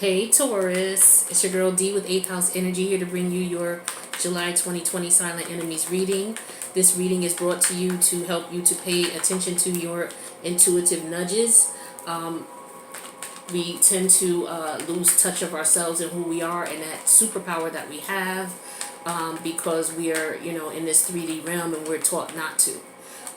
Hey Taurus, it's your girl D with 8th House Energy here to bring you your July 2020 Silent Enemies reading. This reading is brought to you to help you to pay attention to your intuitive nudges. We tend to lose touch of ourselves and who we are and that superpower that we have because we are, in this 3D realm and we're taught not to.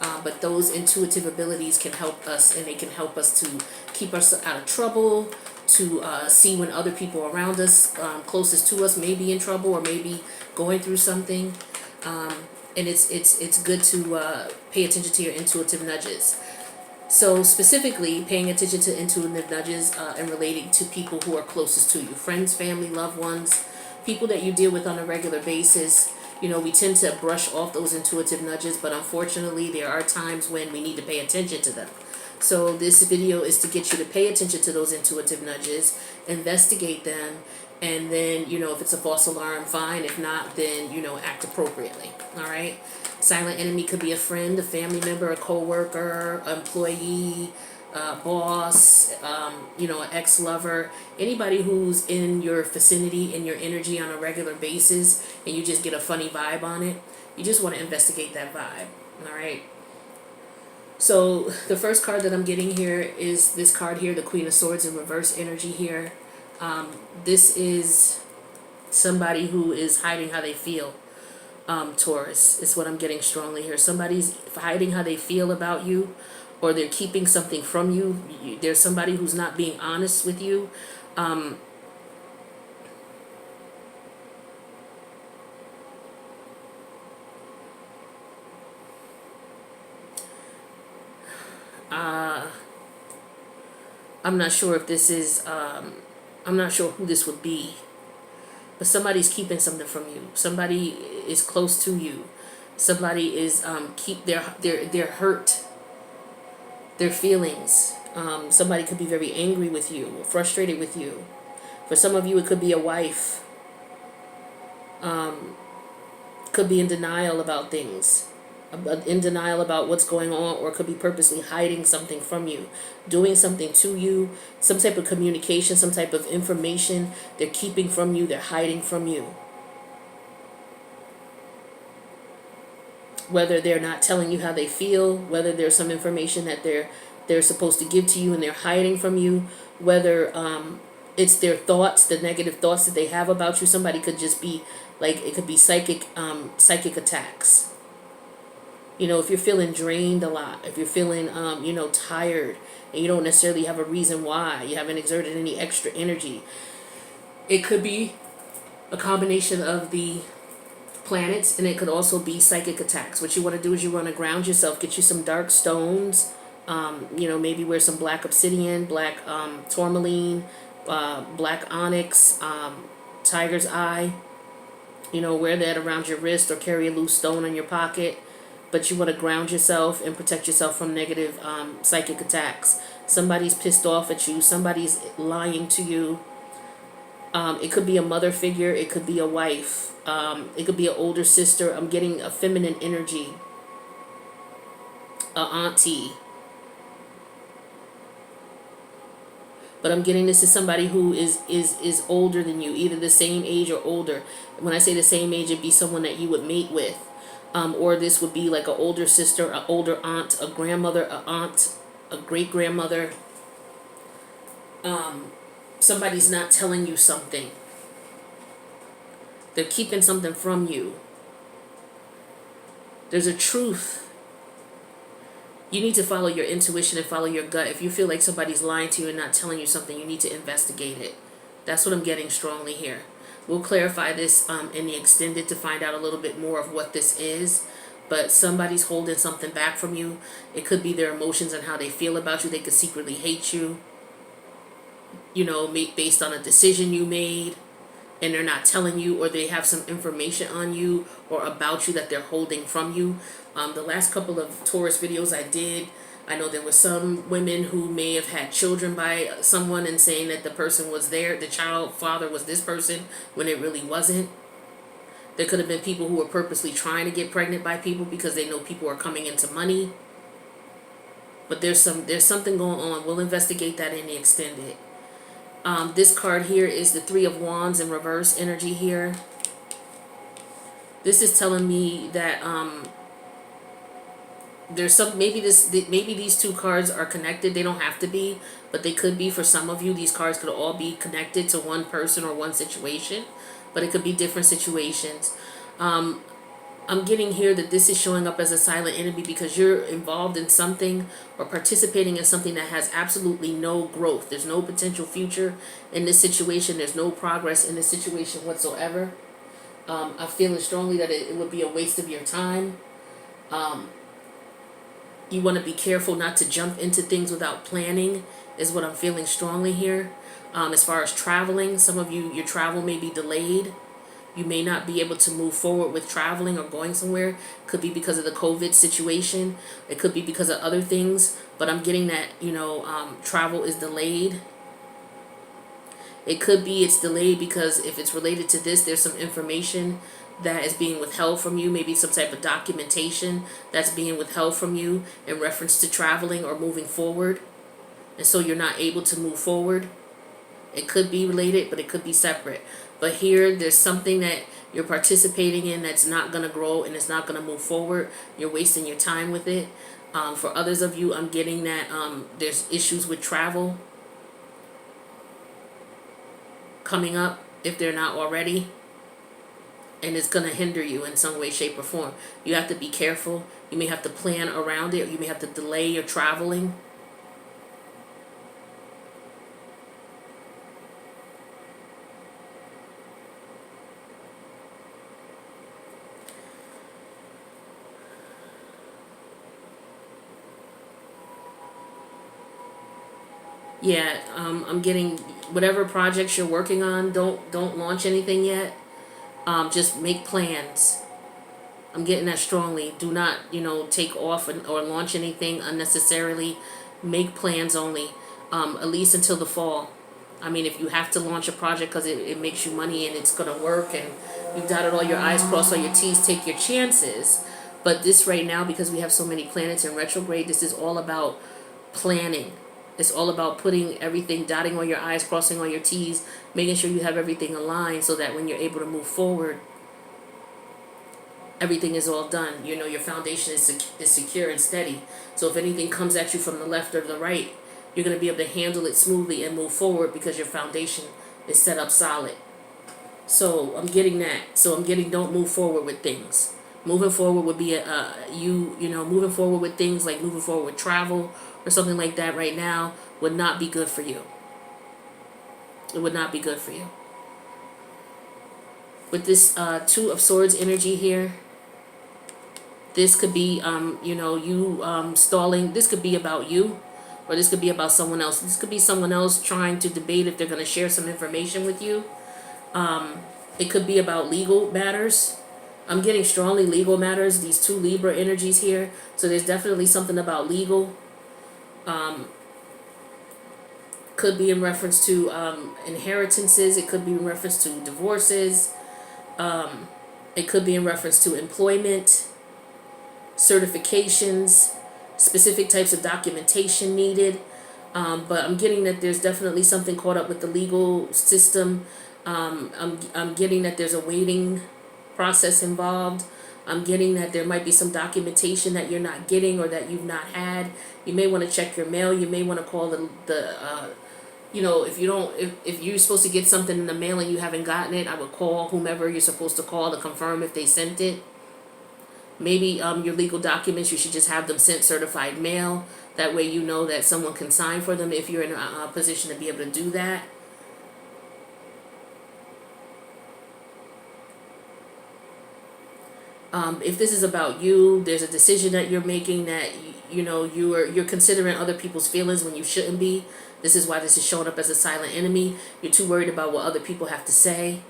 But those intuitive abilities can help us, and they can help us to keep us out of trouble, to see when other people around us, closest to us, may be in trouble or maybe going through something. And it's good to pay attention to your intuitive nudges. So specifically, paying attention to intuitive nudges and relating to people who are closest to you, friends, family, loved ones, people that you deal with on a regular basis. We tend to brush off those intuitive nudges, but unfortunately there are times when we need to pay attention to them. So this video is to get you to pay attention to those intuitive nudges, investigate them, and then, if it's a false alarm, fine. If not, then, act appropriately. All right? Silent enemy could be a friend, a family member, a co-worker, employee, boss, an ex-lover, anybody who's in your vicinity, in your energy on a regular basis, and you just get a funny vibe on it. You just want to investigate that vibe. All right? So the first card that I'm getting here is this card here, the Queen of Swords in reverse energy here. This is somebody who is hiding how they feel. Taurus is what I'm getting strongly here. Somebody's hiding how they feel about you, or they're keeping something from you. There's somebody who's not being honest with you. I'm not sure if this is, I'm not sure who this would be, but somebody's keeping something from you. Somebody is close to you. Somebody is keep their hurt, their feelings. Somebody could be very angry with you, frustrated with you. For some of you, it could be a wife. Could be in denial about things, in denial about what's going on, or could be purposely hiding something from you, doing something to you, some type of communication, some type of information they're keeping from you, they're hiding from you. Whether they're not telling you how they feel, whether there's some information that they're supposed to give to you and they're hiding from you, whether it's their thoughts, the negative thoughts that they have about you. Somebody could just be like, it could be psychic attacks. If you're feeling drained a lot, if you're feeling, tired, and you don't necessarily have a reason why, you haven't exerted any extra energy, it could be a combination of the planets, and it could also be psychic attacks. What you want to do is you want to ground yourself, get you some dark stones, maybe wear some black obsidian, black tourmaline, black onyx, tiger's eye, wear that around your wrist or carry a loose stone in your pocket. But you want to ground yourself and protect yourself from negative psychic attacks. Somebody's pissed off at you. Somebody's lying to you. It could be a mother figure. It could be a wife. It could be an older sister. I'm getting a feminine energy. A auntie. But I'm getting this is somebody who is older than you, either the same age or older. When I say the same age, it'd be someone that you would mate with. Or this would be like an older sister, an older aunt, a grandmother, an aunt, a great-grandmother. Somebody's not telling you something. They're keeping something from you. There's a truth. You need to follow your intuition and follow your gut. If you feel like somebody's lying to you and not telling you something, you need to investigate it. That's what I'm getting strongly here. We'll clarify this in the extended to find out a little bit more of what this is. But somebody's holding something back from you. It could be their emotions and how they feel about you. They could secretly hate you, based on a decision you made, and they're not telling you, or they have some information on you or about you that they're holding from you. The last couple of Taurus videos I did, I know there were some women who may have had children by someone and saying that the person was there, the child father was this person, when it really wasn't. There could have been people who were purposely trying to get pregnant by people because they know people are coming into money. But there's something going on. We'll investigate that in the extended. This card here is the Three of Wands in reverse energy here. This is telling me that there's some, maybe these two cards are connected. They don't have to be, but they could be for some of you. These cards could all be connected to one person or one situation, but it could be different situations. I'm getting here that this is showing up as a silent enemy because you're involved in something or participating in something that has absolutely no growth. There's no potential future in this situation. There's no progress in this situation whatsoever. I'm feeling strongly that it would be a waste of your time. You want to be careful not to jump into things without planning is what I'm feeling strongly here. As far as traveling, some of you, your travel may be delayed. You may not be able to move forward with traveling or going somewhere. Could be because of the COVID situation. It could be because of other things. But I'm getting that, travel is delayed. It could be it's delayed because if it's related to this, there's some information that is being withheld from you. Maybe some type of documentation that's being withheld from you in reference to traveling or moving forward. And so you're not able to move forward. It could be related, but it could be separate. But here, there's something that you're participating in that's not going to grow and it's not going to move forward. You're wasting your time with it. For others of you, I'm getting that there's issues with travel coming up, if they're not already. And it's going to hinder you in some way, shape, or form. You have to be careful. You may have to plan around it. You may have to delay your traveling. Yeah, I'm getting whatever projects you're working on. Don't launch anything yet. Just make plans. I'm getting that strongly. Do not, take off or launch anything unnecessarily. Make plans only, at least until the fall. I mean, if you have to launch a project because it makes you money and it's going to work and you've dotted all your I's, crossed all your T's, take your chances. But this right now, because we have so many planets in retrograde, this is all about planning. It's all about putting everything, dotting all your I's, crossing all your T's, making sure you have everything aligned so that when you're able to move forward, everything is all done. Your foundation is secure and steady. So if anything comes at you from the left or the right, you're going to be able to handle it smoothly and move forward because your foundation is set up solid. So I'm getting that. So I'm getting don't move forward with things. Moving forward would be moving forward with things like moving forward with travel or something like that right now would not be good for you. It would not be good for you. With this Two of Swords energy here, this could be, stalling. This could be about you, or this could be about someone else. This could be someone else trying to debate if they're going to share some information with you. It could be about legal matters. I'm getting strongly legal matters, these two Libra energies here. So there's definitely something about legal. Could be in reference to inheritances. It could be in reference to divorces. It could be in reference to employment, certifications, specific types of documentation needed. But I'm getting that there's definitely something caught up with the legal system. I'm getting that there's a waiting process involved. I'm getting that there might be some documentation that you're not getting or that you've not had. You may want to check your mail. You may want to call if you're supposed to get something in the mail and you haven't gotten it, I would call whomever you're supposed to call to confirm if they sent it. Maybe your legal documents, you should just have them sent certified mail. That way you know that someone can sign for them if you're in a position to be able to do that. If this is about you, there's a decision that you're making that you're considering other people's feelings when you shouldn't be. This is why this is showing up as a silent enemy. You're too worried about what other people have to say.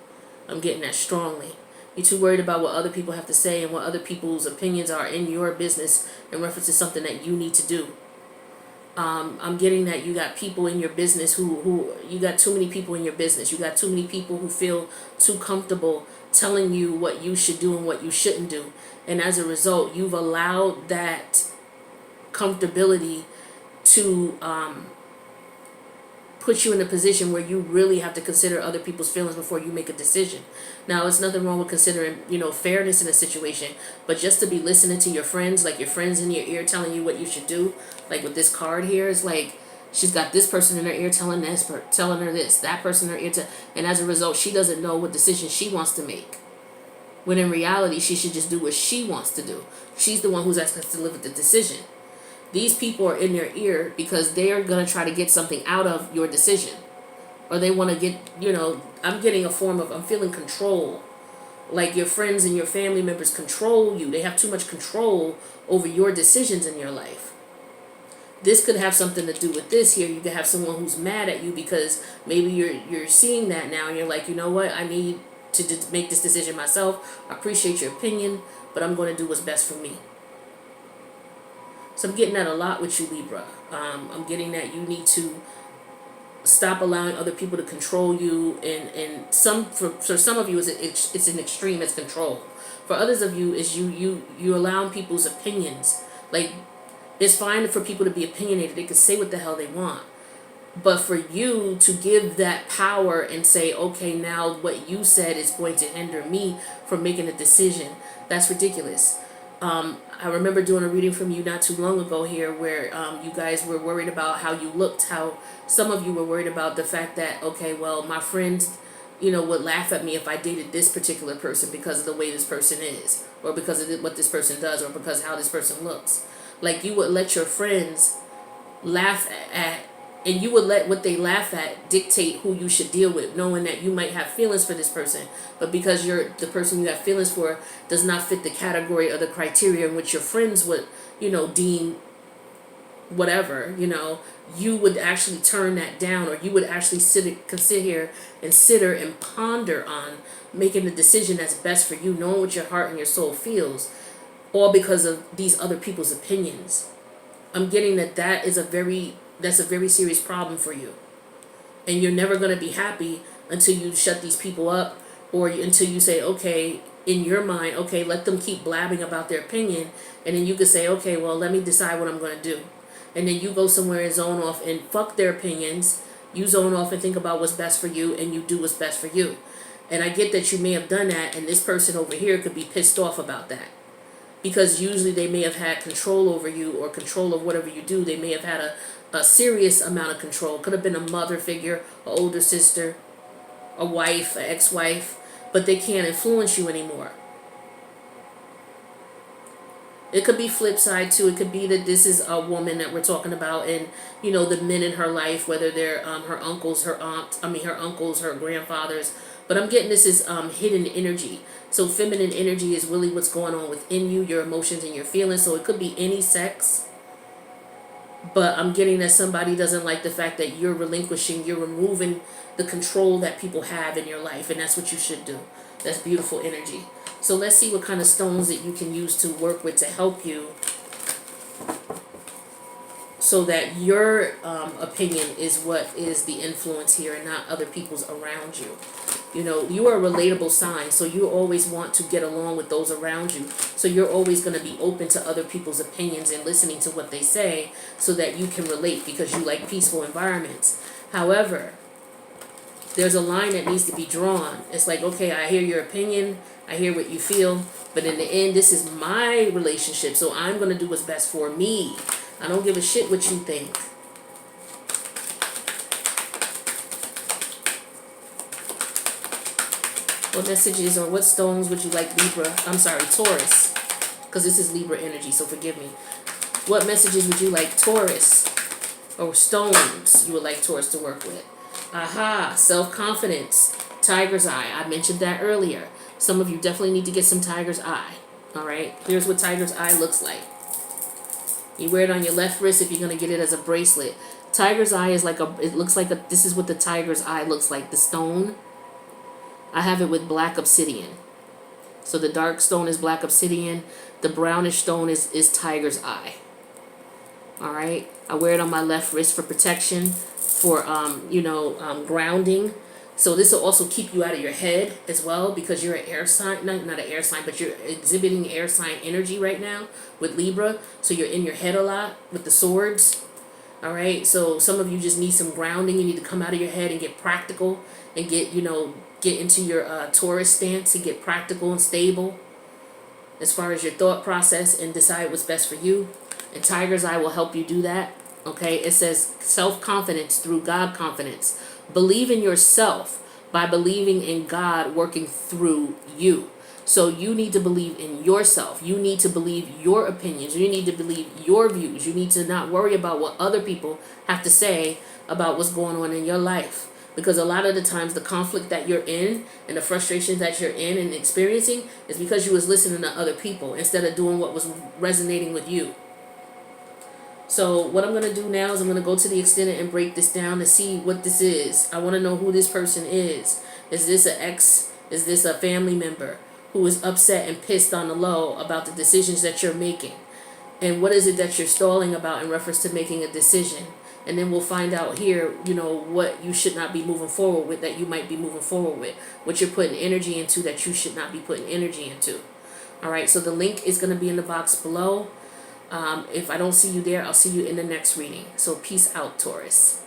I'm getting that strongly. You're too worried about what other people have to say and what other people's opinions are in your business in reference to something that you need to do. I'm getting that you got people in your business who you got too many people in your business. You got too many people who feel too comfortable telling you what you should do and what you shouldn't do. And as a result, you've allowed that comfortability to puts you in a position where you really have to consider other people's feelings before you make a decision. Now, it's nothing wrong with considering, fairness in a situation, but just to be listening to your friends, like your friends in your ear telling you what you should do, like with this card here, it's like she's got this person in her ear telling her this, that person in her ear, and as a result, she doesn't know what decision she wants to make. When in reality, she should just do what she wants to do. She's the one who's asked to live with the decision. These people are in their ear because they are going to try to get something out of your decision. Or they want to get, I'm getting a form of, I'm feeling control. Like your friends and your family members control you. They have too much control over your decisions in your life. This could have something to do with this here. You could have someone who's mad at you because maybe you're seeing that now and you're like, you know what, I need to make this decision myself. I appreciate your opinion, but I'm going to do what's best for me. So I'm getting that a lot with you, Libra. I'm getting that you need to stop allowing other people to control you. And for some of you, it's an extreme, it's control. For others of you, is you allowing people's opinions. Like, it's fine for people to be opinionated. They can say what the hell they want. But for you to give that power and say, okay, now what you said is going to hinder me from making a decision, that's ridiculous. I remember doing a reading from you not too long ago here where you guys were worried about how you looked, how some of you were worried about the fact that, okay, well, my friends, would laugh at me if I dated this particular person because of the way this person is, or because of what this person does, or because how this person looks. Like, you would let your friends laugh at, and you would let what they laugh at dictate who you should deal with, knowing that you might have feelings for this person, but because the person you have feelings for does not fit the category or the criteria in which your friends would, deem whatever, you would actually turn that down, or you would actually sit here and ponder on making the decision that's best for you, knowing what your heart and your soul feels, all because of these other people's opinions. I'm getting that's a very serious problem for you. And you're never going to be happy until you shut these people up, or until you say, okay, in your mind, okay, let them keep blabbing about their opinion, and then you could say, okay, well, let me decide what I'm going to do. And then you go somewhere and zone off and fuck their opinions. You zone off and think about what's best for you, and you do what's best for you. And I get that you may have done that, and this person over here could be pissed off about that. Because usually they may have had control over you, or control of whatever you do. They may have had a serious amount of control. Could have been a mother figure, an older sister, a wife, an ex-wife, but they can't influence you anymore. It could be flip side too. It could be that this is a woman that we're talking about, and the men in her life, whether they're her uncles, her uncles, her grandfathers. But I'm getting this is hidden energy. So feminine energy is really what's going on within you, your emotions and your feelings. So it could be any sex. But I'm getting that somebody doesn't like the fact that you're removing the control that people have in your life, and that's what you should do. That's beautiful energy. So let's see what kind of stones that you can use to work with to help you, so that your opinion is what is the influence here and not other people's around you. You are a relatable sign, so you always want to get along with those around you. So you're always going to be open to other people's opinions and listening to what they say so that you can relate, because you like peaceful environments. However, there's a line that needs to be drawn. It's like, okay, I hear your opinion, I hear what you feel, but in the end, this is my relationship, so I'm going to do what's best for me. I don't give a shit what you think. What messages or what stones would you like Taurus, because this is Libra energy, so forgive me. What messages would you like Taurus, or stones you would like Taurus to work with? Aha, self-confidence, tiger's eye. I mentioned that earlier. Some of you definitely need to get some tiger's eye. All right, here's what tiger's eye looks like. You wear it on your left wrist if you're going to get it as a bracelet. Tiger's eye is this is what the tiger's eye looks like, the stone. I have it with black obsidian. So the dark stone is black obsidian. The brownish stone is tiger's eye. All right. I wear it on my left wrist for protection, for grounding. So this will also keep you out of your head as well, because you're an air sign, not an air sign, but you're exhibiting air sign energy right now with Libra. So you're in your head a lot with the swords. All right, so some of you just need some grounding. You need to come out of your head and get practical and get, get into your Taurus stance and get practical and stable as far as your thought process and decide what's best for you. And Tiger's Eye will help you do that. Okay, it says self-confidence through God confidence. Believe in yourself by believing in God working through you. So you need to believe in yourself. You need to believe your opinions. You need to believe your views. You need to not worry about what other people have to say about what's going on in your life. Because a lot of the times the conflict that you're in and the frustrations that you're in and experiencing is because you was listening to other people instead of doing what was resonating with you. So what I'm going to do now is I'm going to go to the extended and break this down to see what this is. I want to know who this person is. Is this an ex? Is this a family member who is upset and pissed on the low about the decisions that you're making? And what is it that you're stalling about in reference to making a decision? And then we'll find out here, what you should not be moving forward with that you might be moving forward with. What you're putting energy into that you should not be putting energy into. All right, so the link is going to be in the box below. If I don't see you there, I'll see you in the next reading. So peace out, Taurus.